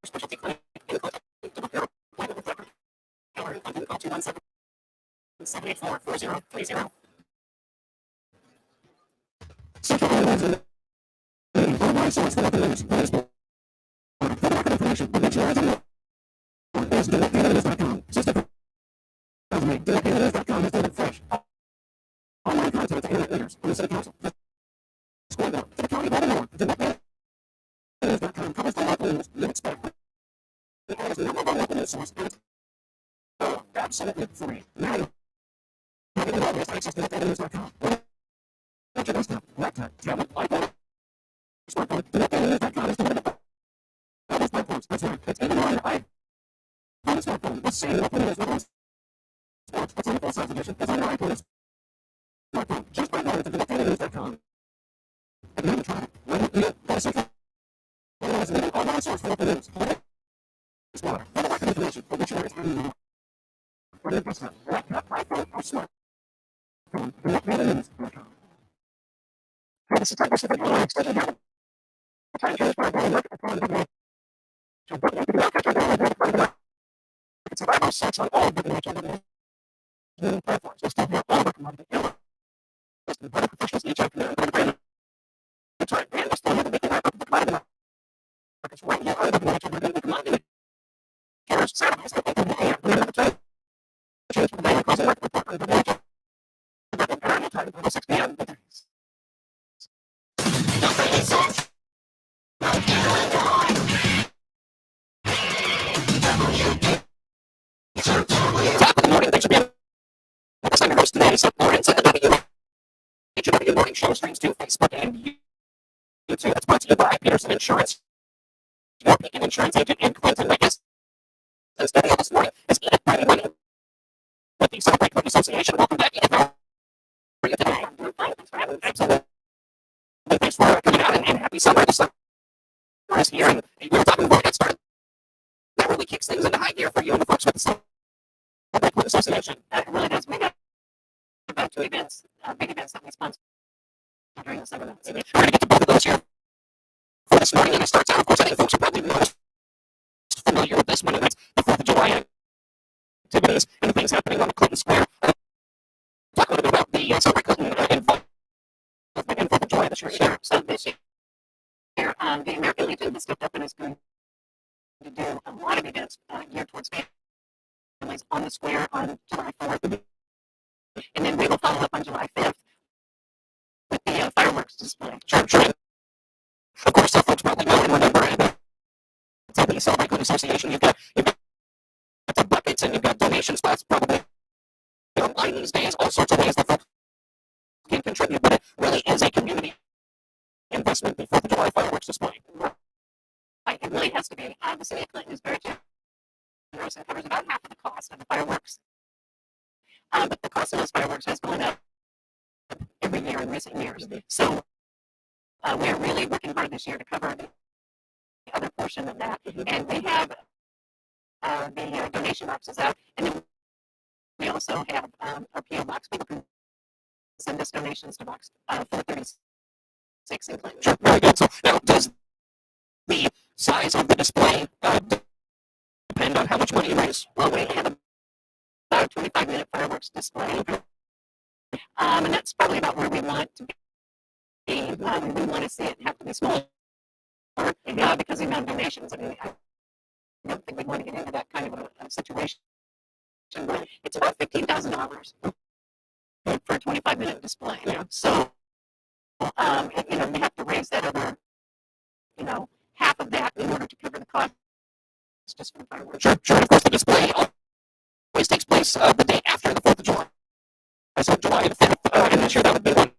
Specialty clinic in the Call 217-784-4030. Central Airlines and my source for information is dedicated.com. System dedicated.com is dated fresh. Online content to leaders on the city council. Square down to the county by the north. Dedicated.com covers the local news you expect. It has the number one local news source. Absolutely free. Now you have the obvious access to dedicated.com. Get your desktop, laptop, tablet, iPad, smartphone. Dedicated.com is delivered. That is platforms. That's right. It's even on your iPhone. On the smartphone, the same local news with us. Sports, the 24/7 edition is on your iPad. Smartphone, just by going to dedicated.com. Have you ever tried it? Well, yeah, that's okay. Otherwise, the online source for local news. It's water. For the lack of information, for which areas are you know? For the desktop, laptop, iPhone, or smartphone, dedicated.com. This is type of specific online extension here. The time is for a work at the beginning. So, what you can do after the it's about search on all the platforms. It's still here, all the commodity. The better professionals each have to brand time. And it's still here to make it happen. The commodity markets right here are the commodity. Here's Saturdays. I think the chance for the daily closing market report. The time is 6 p.m. Top of the morning, thanks for being with I'm your host today, Seth Lawrence, at WHOW Morning Show streams to Facebook and YouTube. That's brought to you by Peterson Insurance. Your Beacon Insurance agent and Clinton Witness. This study this morning is Edith Brady-Lunny with the Celebrate Cook Association. Welcome back, Edith. How are you today? I'm fine. Thanks for having me. Absolutely. Thanks for coming out and happy summer. The summer is here, and we were talking before we got started. That really kicks things into high gear for you and the folks with the Celebrate Cook Association. It really does. We got about 2 events, big events that we sponsor during the summer. We're going to get to both of those here for this morning, and it starts out, of course, I think folks are probably most familiar with this one, and that's the 4th of July activities and the things happening on Clinton Square. Talk a little bit about the Celebrate Clinton involvement in 4th of July this year. Sure. So this year, the American Legion has stepped up and is going to do a lot of events geared towards families on the square on July 4th. And then we will follow up on July 5th with the fireworks display. Sure. Of course, some folks probably know and remember the Celebrate Clinton Association. You've got the buckets and you've got donation spots probably online these days, all sorts of ways that folks can contribute, but it really is a community investment, the 4th of July fireworks display. It really has to be. The city of Clinton is very generous and covers about half of the cost of the fireworks. But the cost of those fireworks has gone up every year in recent years. So we're really working hard this year to cover the other portion of that. And we have the donation boxes out. And then we also have our P.O. box. People can send us donations to box 436 in Clinton. Sure, very good. So now, does the size of the display depend on how much money you raise? Well, we have about a 25-minute fireworks display. And that's probably about where we want to be. We want to see it have to be smaller because the amount of donations. I mean, I don't think we'd want to get into that kind of a situation. But it's about $15,000 for a 25-minute display. Yeah. So, we have to raise that over, half of that in order to cover the cost just for the fireworks. Sure. Of course, the display always takes place the day after the 4th of July. So July the 5th, and this year that would be on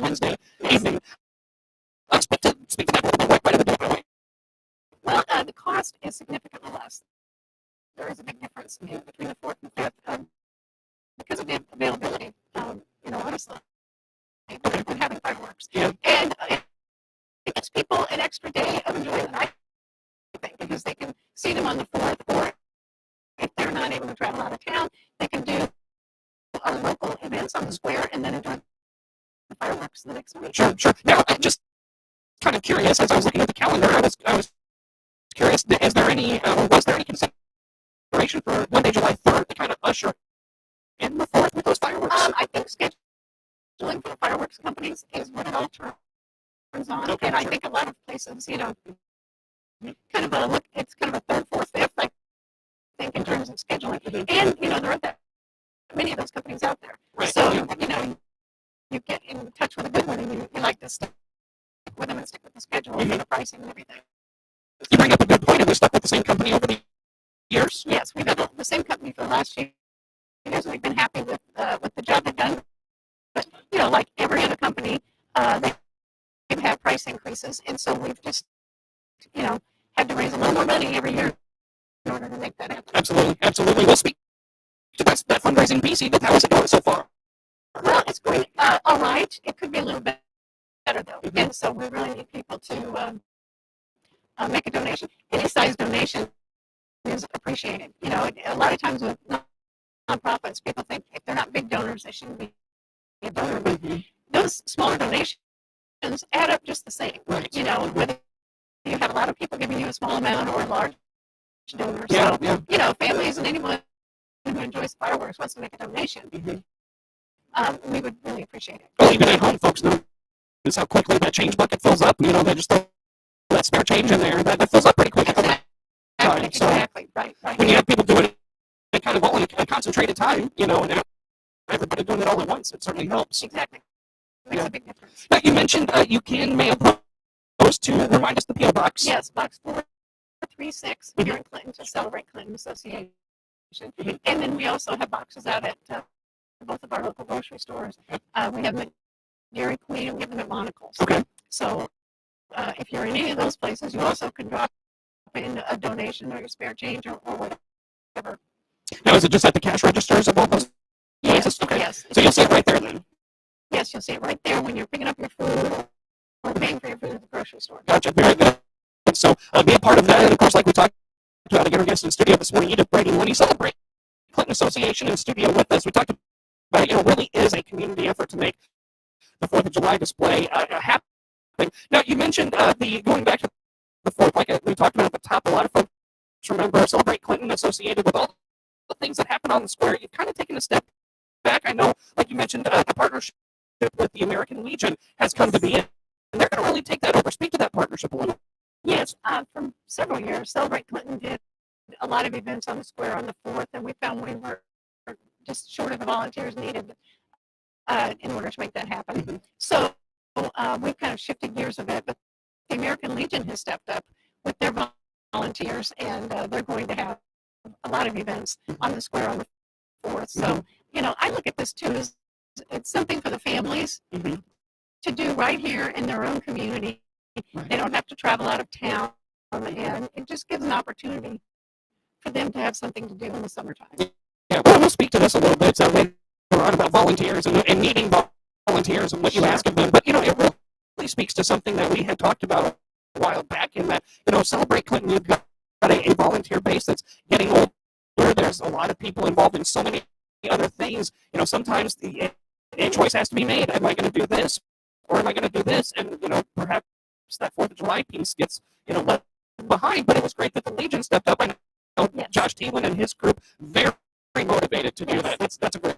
Wednesday evening. Speak to that a little bit right in the day. Well, the cost is significantly less. There is a big difference between the 4th and 5th because of the availability. Honestly, we're having fireworks. Yeah. And it gives people an extra day of enjoyment, I think, because they can see them on the 4th, or if they're not able to travel out of town, they can do our local events on the square and then enjoy the fireworks the next week. Sure. Now, just kind of curious, as I was looking at the calendar, I was curious, is there any, was there any consideration for Monday, July 3rd to kind of usher in the 4th with those fireworks? I think scheduling for the fireworks companies is what it all turns on. Okay, and I sure. think a lot of places, kind of look, it's kind of a third, fourth, fifth, I think, in terms of scheduling. And, there aren't that many of those companies out there. Right. So, you get in touch with a good one and you like to stick with them and stick with the schedule and the pricing and everything. You bring up a good point. Have we stuck with the same company over the years? Yes, we've had the same company for the last few years, and we've been happy with the job they've done. But, like every other company, they've had price increases, and so we've just, had to raise a little more money every year in order to make that happen. Absolutely, absolutely. We'll speak to that fundraising BC, but how is it going so far? Well, it's going all right. It could be a little bit better, though. And so we really need people to make a donation. Any size donation is appreciated. A lot of times with nonprofits, people think if they're not big donors, they shouldn't be a donor. But those smaller donations add up just the same. Right. Whether you have a lot of people giving you a small amount or a large donor. Yeah, so, families and anyone who enjoys fireworks wants to make a donation. We would really appreciate it. Well, even at home, folks know how quickly that change bucket fills up. They just throw that spare change in there. That fills up pretty quick. Exactly. Right. When you have people doing it kind of all in a concentrated time, and everybody doing it all at once, it certainly helps. Exactly. Makes a big difference. Now, you mentioned you can mail those to, remind us, the P.O. Box. Yes, Box 436 here in Clinton to Celebrate Clinton Association. And then we also have boxes out at both of our local grocery stores. We have them at Dairy Queen and we have them at Monocle's. Okay. So if you're in any of those places, you also can drop in a donation or your spare change or whatever. Now, is it just at the cash registers of all those places? Yes. Okay. Yes. So you'll see it right there then? Yes, you'll see it right there when you're picking up your food or paying for your food at the grocery store. Gotcha. Very good. So be a part of that. And, of course, like we talked about, again, our guest in the studio this morning, Edith Brady-Lunny, Celebrate Clinton Association in studio with us. We talked about it really is a community effort to make the 4th of July display happen. Now, you mentioned going back to the 4th, like we talked about at the top, a lot of folks remember Celebrate Clinton associated with all the things that happen on the square. You've kind of taken a step back. I know, like you mentioned, the partnership with the American Legion has come to be, and they're going to really take that over. Speak to that partnership a little. Yes, for several years, Celebrate Clinton did a lot of events on the square on the 4th, and we found we were just short of the volunteers needed in order to make that happen. So we've kind of shifted gears a bit, but the American Legion has stepped up with their volunteers, and they're going to have a lot of events on the square on the 4th. So, I look at this too as it's something for the families to do right here in their own community. Right. They don't have to travel out of town, and it just gives an opportunity for them to have something to do in the summertime. Yeah, well, we'll speak to this a little bit later on about volunteers and needing volunteers and what you ask of them. But, it really speaks to something that we had talked about a while back in that, Celebrate Clinton, you've got a volunteer base that's getting older. There's a lot of people involved in so many other things. Sometimes a choice has to be made. Am I going to do this or am I going to do this? And, perhaps that 4th of July piece gets, left behind. But it was great that the Legion stepped up. I know Josh Thielen and his group, very motivated to do that. That's a great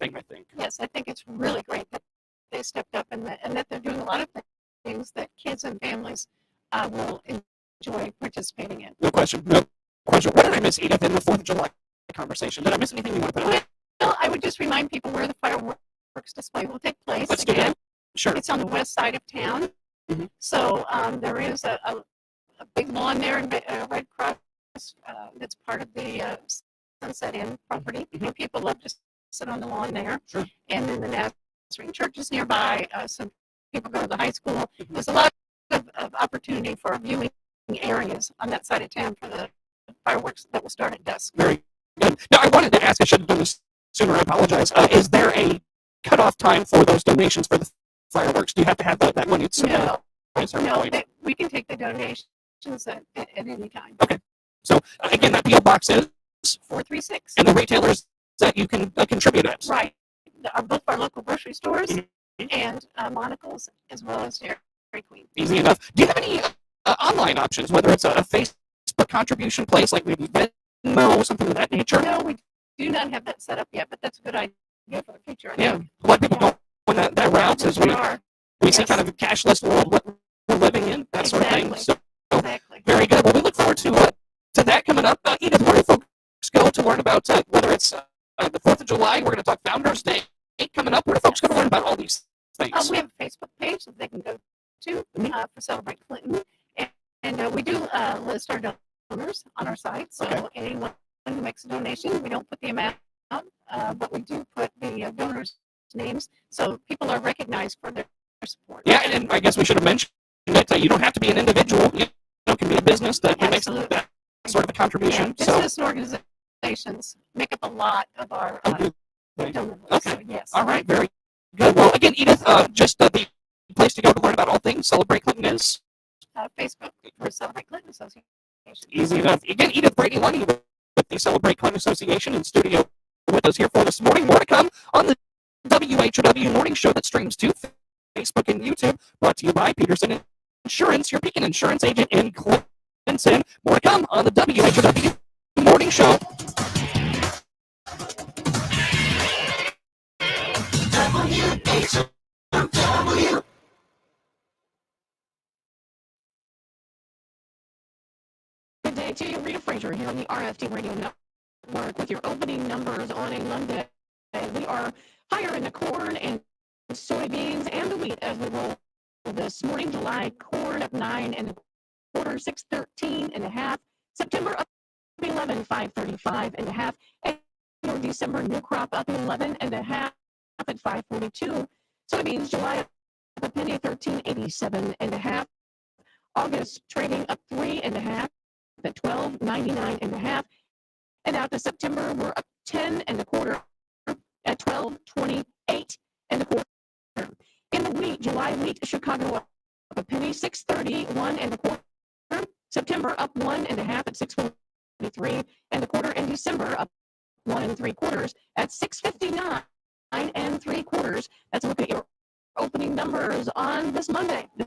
thing, I think. Yes, I think it's really great that they stepped up and that they're doing a lot of things that kids and families will enjoy participating in. No question. What did I miss, Edith, in the 4th of July conversation? Did I miss anything you want to put on? Well, I would just remind people where the fireworks display will take place. Let's do that. Sure. It's on the west side of town. So there is a big lawn there in Red Cross that's part of the Sunset Inn property. People love to sit on the lawn there. Sure. And then the Nazarene Church is nearby. Some people go to the high school. There's a lot of opportunity for viewing areas on that side of town for the fireworks that will start at dusk. Very good. Now, I wanted to ask, I should have done this sooner, I apologize. Is there a cutoff time for those donations for the fireworks? Do you have to have that money? No, we can take the donations at any time. Okay. So, again, that P.O. Box is 436. And the retailers that you can contribute at. Right. Both our local grocery stores and Monocle's, as well as Queen. Easy enough. Do you have any online options, whether it's a Facebook contribution place like maybe Venmo or something of that nature? No, we do not have that set up yet, but that's a good idea for the future. Yeah, a lot of people don't go that route as we see kind of a cashless world what we're living in, that sort of thing. So, very good. Well, we look forward to that coming up. Edith, where do folks go to learn about whether it's the 4th of July, we're going to talk Founders Day coming up. Where do folks go to learn about all these things? We have a Facebook page that they can go to for Celebrate Clinton. And we do list our donors on our site. So anyone who makes a donation, we don't put the amount out, but we do put the donors' names so people are recognized for their support. Yeah, and I guess we should have mentioned that you don't have to be an individual. It can be a business that makes that sort of a contribution. Yeah, business and organizations make up a lot of our donor list. Okay. So, yes. All right. Very good. Well, again, Edith, just the place to go to learn about all things Celebrate Clinton is Facebook for Celebrate Clinton Association. Easy enough. Again, Edith Brady-Lunny with the Celebrate Clinton Association in studio with us here for this morning. More to come on the WHOW Morning Show that streams to Facebook and YouTube. Brought to you by Peterson Insurance, your Beacon Insurance agent in Clinton. More to come on the WHOW Morning Show. WHOW. Good day to you, Rita Frazier here on the RFD Radio Network with your opening numbers on a Monday. We are higher in the corn and soybeans and the wheat as we roll this morning. July corn up 9 and a quarter, 613 and a half. September up 11, 535 and a half. And December new crop up 11 and a half at 542. Soybeans July up a penny, 1387 and a half. August trading up 3 and a half at 12.99 and a half. And out to September, we're up 10 and a quarter at 12.28 and a quarter. In the wheat, July wheat, Chicago up a penny, 631 and a quarter. September up 1 and a half at 643 and a quarter. And December up 1 3/4 at 659 and 3/4. That's a look at your opening numbers on this Monday. This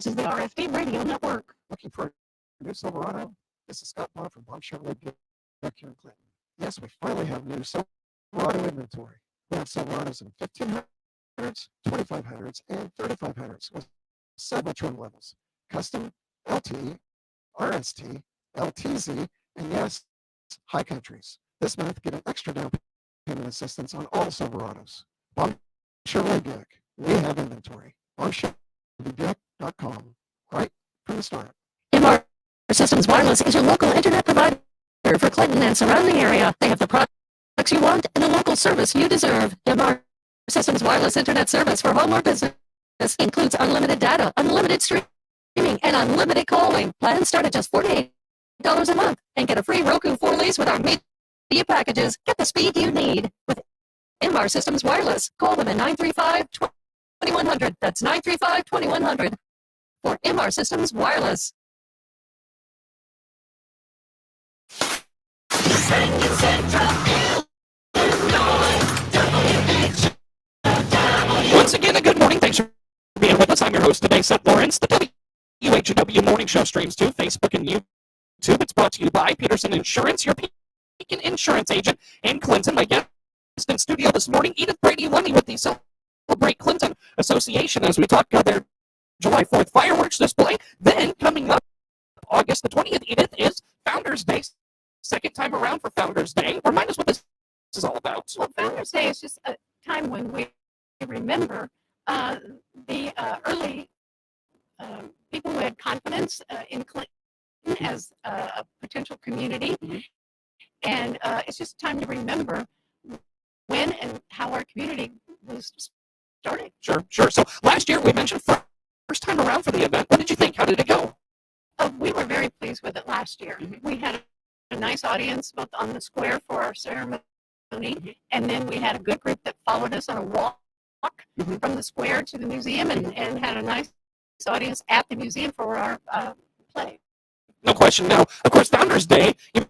is the RFD Radio Network. Looking for a new Silverado? This is Scott Bond from Bond Chevrolet back here in Clinton. Yes, we finally have new Silverado inventory. We have Silverados in 1500s, 2500s, and 3500s with several trim levels. Custom, LT, RST, LTZ, and yes, high countries. This month, get an extra down payment assistance on all Silverados. Bond Chevrolet Buick, we have inventory. BondChevroletBuick.com, right from the start. MR Systems Wireless is your local internet provider for Clinton and surrounding area. They have the products you want and the local service you deserve. MR Systems Wireless Internet Service for home or business includes unlimited data, unlimited streaming, and unlimited calling. Plans start at just $48 a month and get a free Roku 4 lease with our media packages. Get the speed you need with MR Systems Wireless. Call them at 935-2100. That's 935-2100 for MR Systems Wireless. Once again, a good morning. Thanks for being with us. I'm your host today, Seth Lawrence. The WHOW Morning Show streams to Facebook and YouTube. It's brought to you by Peterson Insurance, your Beacon Insurance agent in Clinton. My guest in studio this morning, Edith Brady-Lunny with the Celebrate Clinton Association as we talk their July 4th fireworks display. Then coming up August the 20th, Edith, is Founders Day. Second time around for Founders Day. Remind us what this is all about. Well, Founders Day is just a time when we remember the early people who had confidence in Clinton as a potential community. Mm-hmm. And it's just time to remember when and how our community was started. Sure. So last year we mentioned first time around for the event. What did you think? How did it go? We were very pleased with it last year. Mm-hmm. We had a nice audience both on the square for our ceremony, Mm-hmm. and then we had a good group that followed us on a walk Mm-hmm. from the square to the museum and had a nice audience at the museum for our play. No question. Now, of course, Founders Day, you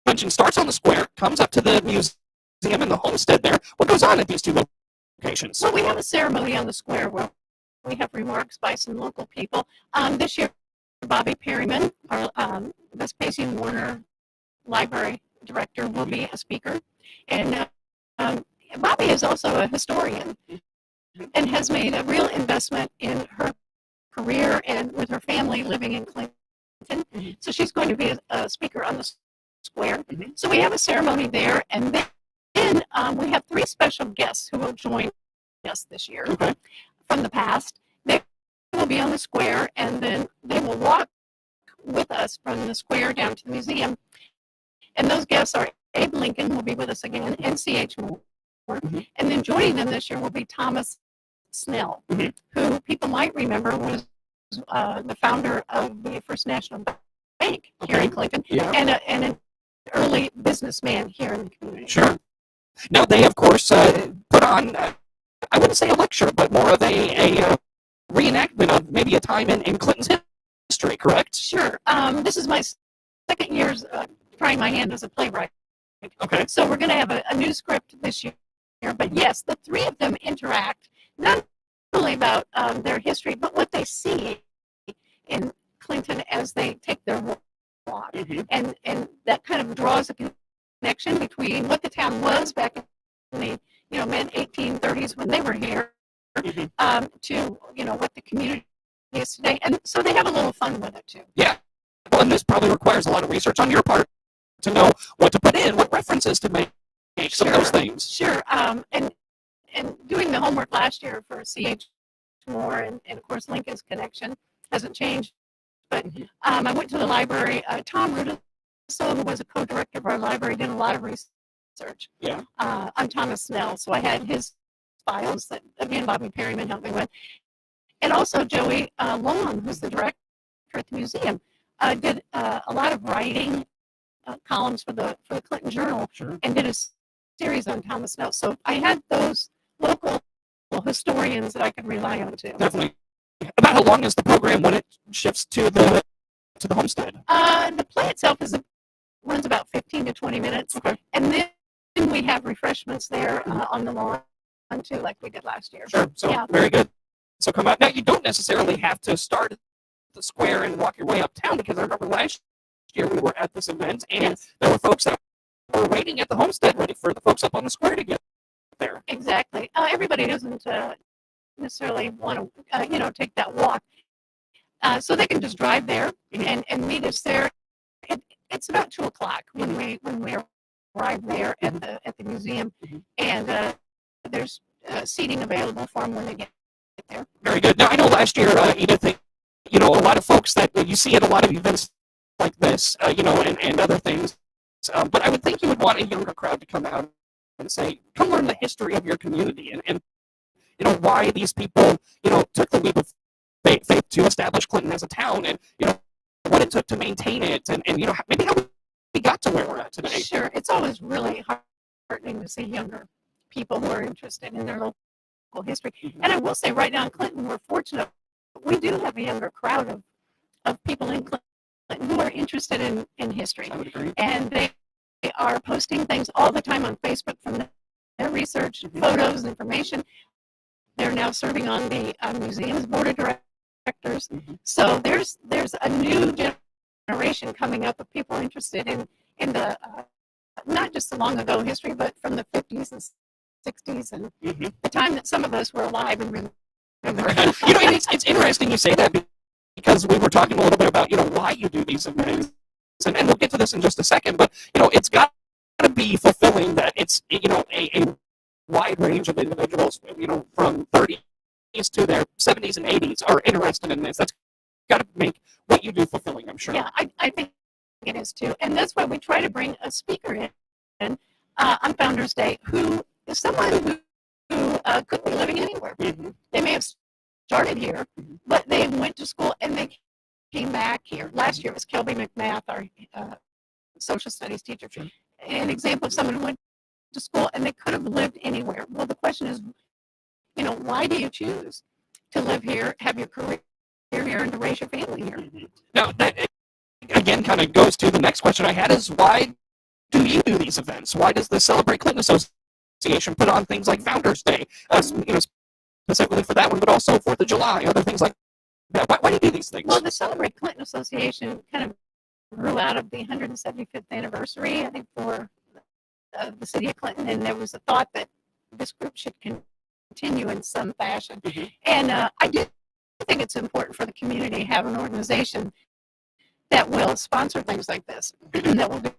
mentioned, starts on the square, comes up to the museum and the homestead there. What goes on at these two locations? So we have a ceremony on the square where we have remarks by some local people. This year, Bobby Perryman, our Vespasian Warner Library director, will be a speaker. And Bobby is also a historian and has made a real investment in her career and with her family living in Clinton. So she's going to be a speaker on the square. So we have a ceremony there, and then we have 3 special guests who will join us this year from the past. They will be on the square, and then they will walk with us from the square down to the museum. And those guests are Abe Lincoln, who will be with us again, and C.H. Moore. And then joining them this year will be Thomas Snell, who people might remember was the founder of the First National Bank here in Clinton, and an early businessman here in the community. Sure. Now, they, of course, put on, I wouldn't say a lecture, but more of a reenactment of maybe a time in Clinton's history, correct? Sure. This is my second year trying my hand as a playwright. Okay. So we're going to have a new script this year. But yes, the 3 of them interact not only about their history, but what they see in Clinton as they take their walk. And that kind of draws a connection between what the town was back in the mid 1830s when they were here to what the community is today. And so they have a little fun with it too. Yeah. Well, and this probably requires a lot of research on your part to know what to put in, what references to make some of those things. Sure. And doing the homework last year for C.H. Moore and of course Lincoln's connection hasn't changed. But I went to the library. Tom Rudisil, who was a co-director of our library, did a lot of research on Thomas Snell. So I had his files that, again, Bobby Perryman helped me with. And also Joey Long, who's the director at the museum, did a lot of writing columns for the Clinton Journal and did a series on Thomas Snell. So I had those local historians that I could rely on too. Definitely. About how long is the program when it shifts to the homestead? The play itself runs about 15 to 20 minutes, and then we have refreshments there on the lawn too, like we did last year. Sure. So very good. So come out now. You don't necessarily have to start at the square and walk your way uptown, because I remember last year we were at this event and there were folks that were waiting at the homestead ready for the folks up on the square to get there. Exactly. Everybody doesn't necessarily want to take that walk, so they can just drive there and meet us there. It's about 2:00 when we arrive there at the museum, and there's seating available for them when they get there. Very good. Now I know last year, Edith, a lot of folks that you see at a lot of events like this, and other things. But I would think you would want a younger crowd to come out and say, come learn the history of your community and why these people, took the leap of faith to establish Clinton as a town, and, what it took to maintain it, and maybe how we got to where we're at today. Sure. It's always really heartening to see younger people who are interested in their local history. And I will say right now in Clinton, we're fortunate. We do have a younger crowd of people in Clinton who are interested in history. I would agree. And they are posting things all the time on Facebook from their research, photos, information. They're now serving on the museum's board of directors. So there's a new generation coming up of people interested in the not just the long ago history, but from the 50s and 60s and the time that some of us were alive and remember. It's interesting you say that, because we were talking a little bit about why you do these events, and we'll get to this in just a second. But it's got to be fulfilling that it's a wide range of individuals, from 30s to their 70s and 80s are interested in this. That's got to make what you do fulfilling, I'm sure. Yeah, I think it is too. And that's why we try to bring a speaker in on Founders Day who is someone who could be living anywhere. They may have started here, but they went to school and they came back here. Last year it was Kelby McMath, our social studies teacher. An example of someone who went to school and they could have lived anywhere. Well, the question is, why do you choose to live here, have your career here, and to raise your family here? Now, that again kind of goes to the next question I had, is why do you do these events? Why does the Celebrate Clinton Association put on things like Founders Day, specifically for that one, but also 4th of July, other things like that. Why do you do these things? Well, the Celebrate Clinton Association kind of grew out of the 175th anniversary, I think, for the city of Clinton, and there was a thought that this group should continue in some fashion. And I do think it's important for the community to have an organization that will sponsor things like this, that will do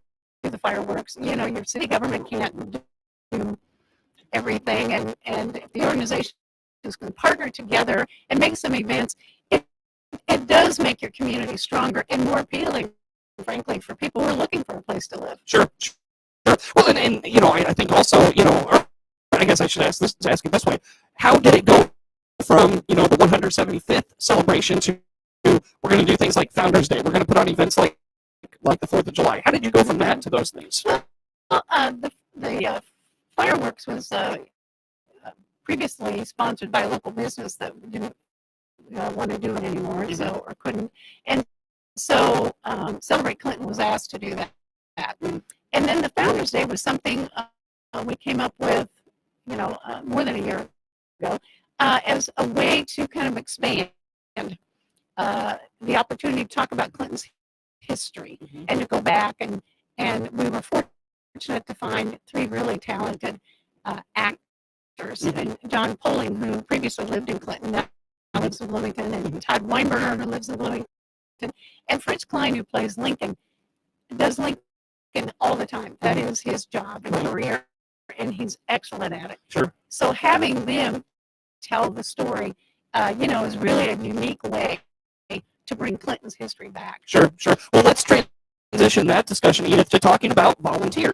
the fireworks. You know, your city government can't do everything, and if the organizations can partner together and make some events, it does make your community stronger and more appealing, frankly, for people who are looking for a place to live. Sure. Well, and you know, I think also, you know, or I guess I should ask it this way: how did it go from, you know, the 175th celebration to we're going to do things like Founders Day, we're going to put on events like the 4th of July? How did you go from that to those things? Well, the fireworks was previously sponsored by a local business that didn't want to do it anymore, so or couldn't, and so Celebrate Clinton was asked to do that. And then the Founders Day was something we came up with, you know, more than a year ago, as a way to kind of expand the opportunity to talk about Clinton's history and to go back, and we were fortunate to find 3 really talented actors, and John Poling, who previously lived in Clinton, now lives in Bloomington, and Todd Weinberger, who lives in Bloomington, and Fritz Klein, who plays Lincoln, does Lincoln all the time. That is his job and career, and he's excellent at it. Sure. So having them tell the story, you know, is really a unique way to bring Clinton's history back. Sure. Well, let's transition that discussion, Edith, to talking about volunteers.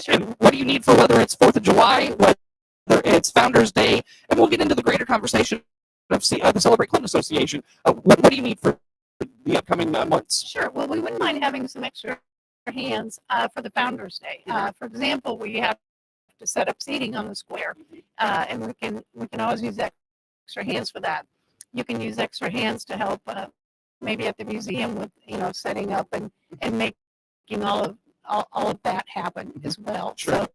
And what do you need for whether it's 4th of July, whether it's Founders Day, and we'll get into the greater conversation of the Celebrate Clinton Association. What do you need for the upcoming months? Sure. Well, we wouldn't mind having some extra hands for the Founders Day. For example, we have to set up seating on the square, and we can always use extra hands for that. You can use extra hands to help maybe at the museum with, you know, setting up and making all of that happen as well. Sure. So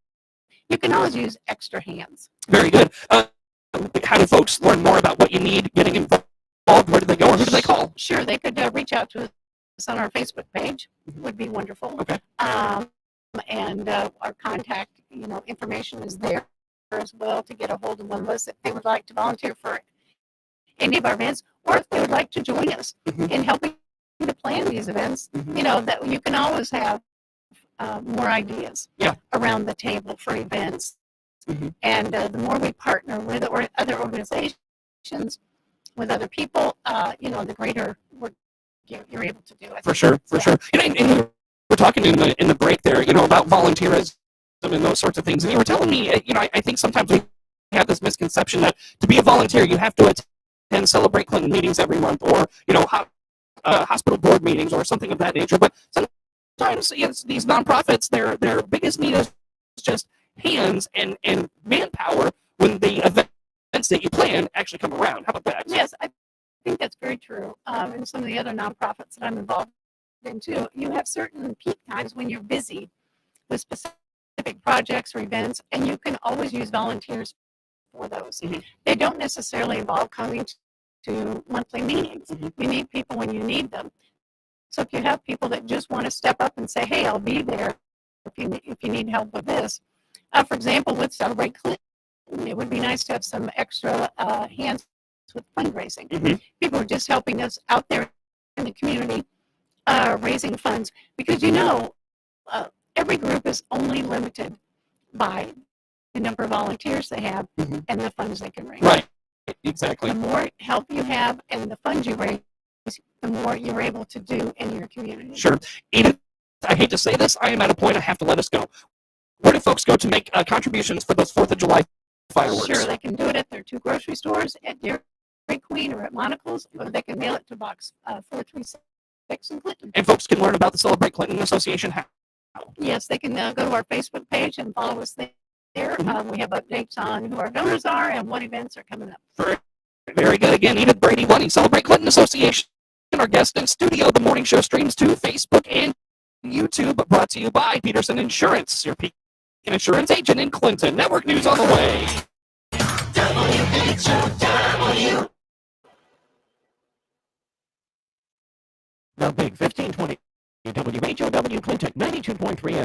you can always use extra hands. Very good. How do folks learn more about what you need getting involved? Where do they go, or who do they call? Sure, they could reach out to us on our Facebook page. Would be wonderful. Okay. And our contact, you know, information is there as well to get a hold of one of us if they would like to volunteer for any of our events, or if they would like to join us in helping to plan these events. You know, that you can always have more ideas around the table for events. And the more we partner with other organizations, with other people, you know, the greater work you're able to do it. For sure. And we were talking in the break there, you know, about volunteerism and those sorts of things. And you were telling me, you know, I think sometimes we have this misconception that to be a volunteer, you have to attend Celebrate Clinton meetings every month, or, you know, hospital board meetings or something of that nature. But sometimes these nonprofits, their biggest need is just hands and manpower when the events that you plan actually come around. How about that? Yes, I think that's very true. And some of the other nonprofits that I'm involved in too, you have certain peak times when you're busy with specific projects or events, and you can always use volunteers for those. They don't necessarily involve coming to monthly meetings. You need people when you need them. So if you have people that just want to step up and say, hey, I'll be there if you need help with this. For example, with Celebrate Clinton, it would be nice to have some extra hands with fundraising. People are just helping us out there in the community, raising funds, because, you know, every group is only limited by the number of volunteers they have and the funds they can raise. Right, exactly. The more help you have and the funds you raise, the more you're able to do in your community. Sure. Edith, I hate to say this, I am at a point I have to let us go. Where do folks go to make contributions for those 4th of July fireworks? Sure, they can do it at their 2 grocery stores, at Dairy Queen or at Monocle's, or they can mail it to Box 436 in Clinton. And folks can learn about the Celebrate Clinton Association. How? Yes, they can go to our Facebook page and follow us there. We have updates on who our donors are and what events are coming up. Very good. Again, Edith Brady-Lunny, Celebrate Clinton Association, our guest in studio. The morning show streams to Facebook and YouTube, brought to you by Peterson Insurance, your Peak Insurance agent in Clinton. Network news on the way. The Big 1520 WHOW Clinton 92.3 FM.